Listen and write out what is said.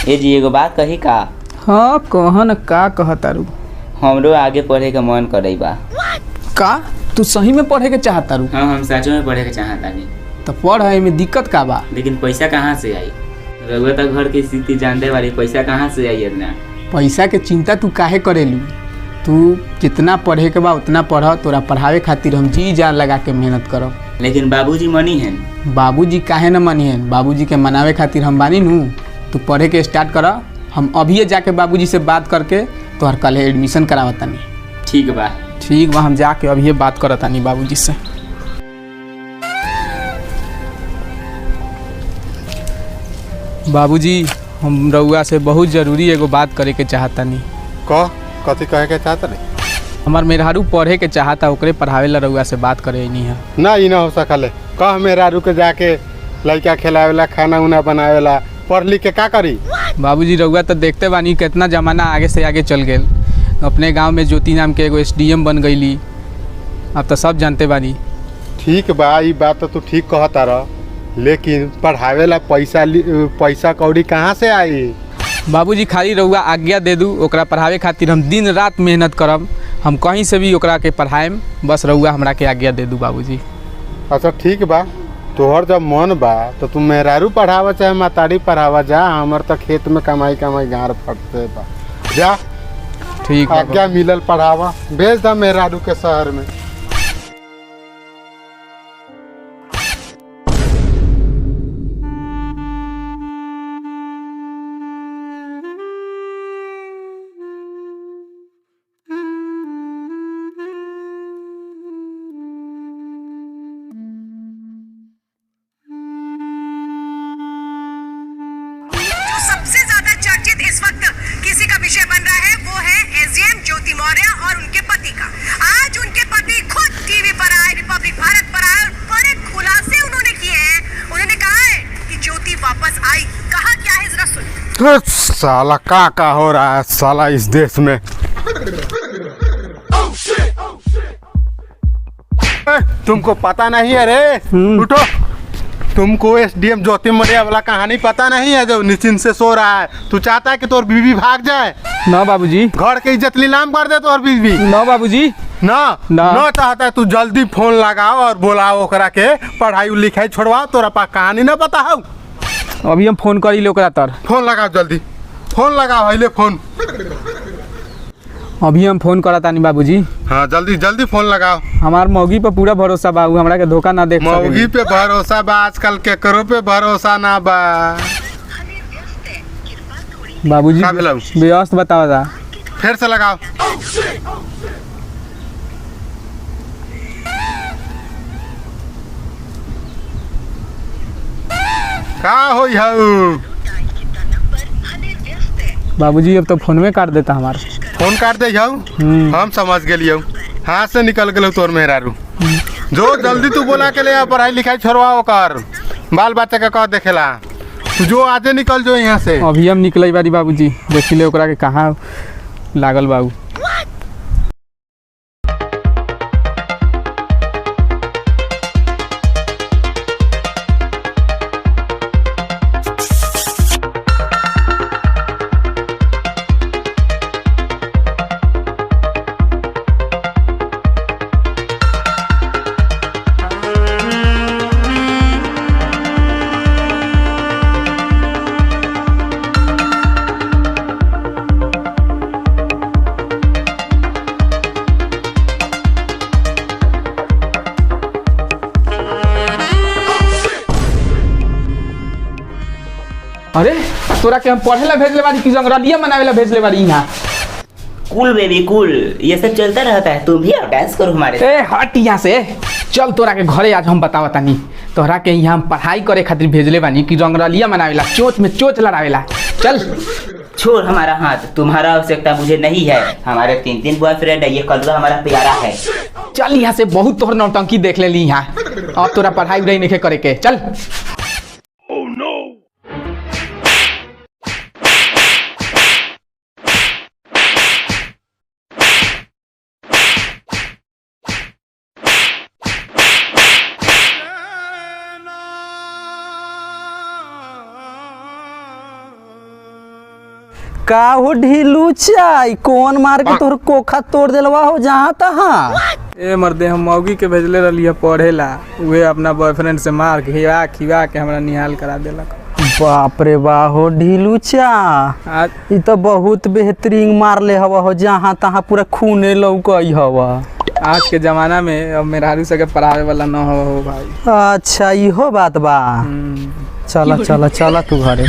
ए जी एगो बात कही का। हाँ कहन का कहतारू। हमरो आगे पढ़े के मन करे बा। का तू सही में पढ़े के चाहता रू? हाँ हम सच में पढ़े के चाहतानी। तो पढ़ में दिक्कत का बा? लेकिन पैसा कहाँ से आई? रउआ तो घर की स्थिति जानते वाली, पैसा कहाँ से आई इतना? पैसा के चिंता तू काहे करेलू? तू जितना पढ़े के बा उतना पढ़, तोरा पढ़ावे खातिर हम जी जान लगा के मेहनत करब। लेकिन बाबूजी मनी हैं। बाबूजी काहे न मनी है? बाबूजी के मनावे खातिर हम बानी नू। तू पढ़े के स्टार्ट कर, हम अभी जाके बाबूजी से बात करके तोहर कल एडमिशन करावतानी। ठीक बा। ठीक बा, हम जाके अभी बात करतानी बाबूजी से। बाबूजी हम रउआ से बहुत जरूरी एगो बात करे के चाहतानी। कथी कहे के चाहता नहीं? हमार मेहरारू पढ़े के चाहता, ओकरे पढ़ावे ला रउआ से बात करे नहीं है। ना ई ना हो सकले। कह मेहरारू के जाके लड़का खिलावेला, खाना उना बनावेला, पढ़ लिख के का करी? बाबूजी रउआ तो देखते बानी कितना जमाना आगे से आगे चल गेल। अपने गांव में ज्योति नाम के एगो SDM बन गईली। अब तो सब जानते बानी। ठीक बा, ई बात तो तू ठीक कहता रह, लेकिन पढ़ावेला पैसा कौड़ी कहाँ से आई? बाबूजी खाली रउआ आज्ञा दे दू, ओकरा पढ़ावे खातिर हम दिन रात मेहनत करब। हम कहीं से भी ओकरा के पढ़ाएम, बस रउआ हमरा के आज्ञा दे दू बाबूजी। अच्छा ठीक बा, तोहर जब मन बा तो तू मेहरारू पढ़ावा चाहे मातारी पढ़ावा, जा। हमर तो खेत में कमाई गाड़ फटते बा। जा ठीक आज्ञा मिलल, पढ़ावा। भेज दा मेहरारू के शहर में। सबसे ज्यादा चर्चित इस वक्त किसी का विषय बन रहा है वो है SDM ज्योति मौर्य और उनके पति का। आज उनके पति खुद टीवी पर आए, रिपब्लिक भारत पर आए और बड़े खुलासे उन्होंने किए हैं। उन्होंने कहा है कि ज्योति वापस आई। कहा क्या है जरा सुन। साला का हो रहा है साला इस देश में? तुमको पता नहीं है रे? उठो। तुमको SDM ज्योति मौर्य वाला कहानी पता नहीं है जो निश्चिंत से सो रहा है? तू चाहता है कि तोर बीवी भाग जाए? ना बाबूजी। घर के इज्जत नीलाम कर दे तोर बीवी? ना बाबूजी। ना चाहता है तू जल्दी फोन लगाओ और बोलाओ ओकरा के पढ़ाई लिखाई छोड़वाओ। तोरा पास कहानी ना पता हो? अभी हम फोन करी ओकरा तर। फोन लगाओ जल्दी, फोन लगाओ। हईले फोन। अभी हम फोन करतानी बाबूजी। हाँ जल्दी जल्दी फोन लगाओ। हमार मौगी पे पूरा भरोसा बा, उ हमरा के धोखा ना दे। मौगी पे भरोसा बा? आजकल केकरो पे भरोसा ना बा बाबूजी। का भेलौ? व्यस्त बतावा था। फिर से लगाओ। का होई हऊ? बाबूजी अब तो फोन में काट देता हमार। फोन काट दे हऊ? हम समझ गेलियो, हाथ से निकल गेलो तोर मेहरारू। जो जल्दी तू बोला के ले पढ़ाई लिखाई छोड़वाओ कर, बाल बच्चा के कह देखेला। तू जो आजे निकल जो यहाँ से। अभी हम निकले बारी बाबूजी, देखी ले ओकरा के कहाँ लागल बाबू। अरे तोरा के हम पढ़े ला भेजले बारी कि रंगरलिया मनावे ला भेजले बारी यहाँ? कूल बेबी कूल, ये सब चलता रहता है। तुम भी आओ डांस करो हमारे। ए हट यहाँ से, चल तोरा के घरे आज हम बतावतानी। तोहरा के यहाँ हम पढ़ाई करे खातिर भेजले बानी कि रंगरलिया मनावे ला, चोच में चोच लड़ावे ला। चल छोड़ हमारा हाथ, तुम्हारा आवश्यकता मुझे नहीं है। हमारे 3 बॉयफ्रेंड है, ये कलवा हमारा प्यारा है। चल यहाँ से, बहुत तोहर नौटंकी देख ले ली यहाँ। अब तोरा पढ़ाई उढ़ाई नहीं करे के, चल। का हो ढीलू चाय कौन मार के तोर कोखा तोड़ देलवा हो जहाँ तहाँ। ए मर्दे हम मौगी के भेजले रहली पढ़ेला, उहे अपना बॉयफ्रेंड से मार खिया खिया के हमरा निहाल करा देलक। बाप रे बा हो ढीलू चा, आज ई तो बहुत बेहतरीन मारले हवा हो जहाँ तहाँ पूरा खूने लौकई हवा। आज के जमाना में अब मेहरारू सके पढ़ावे वाला न हो भाई। अच्छा इहो बात बा। चला चला चला तू घरे।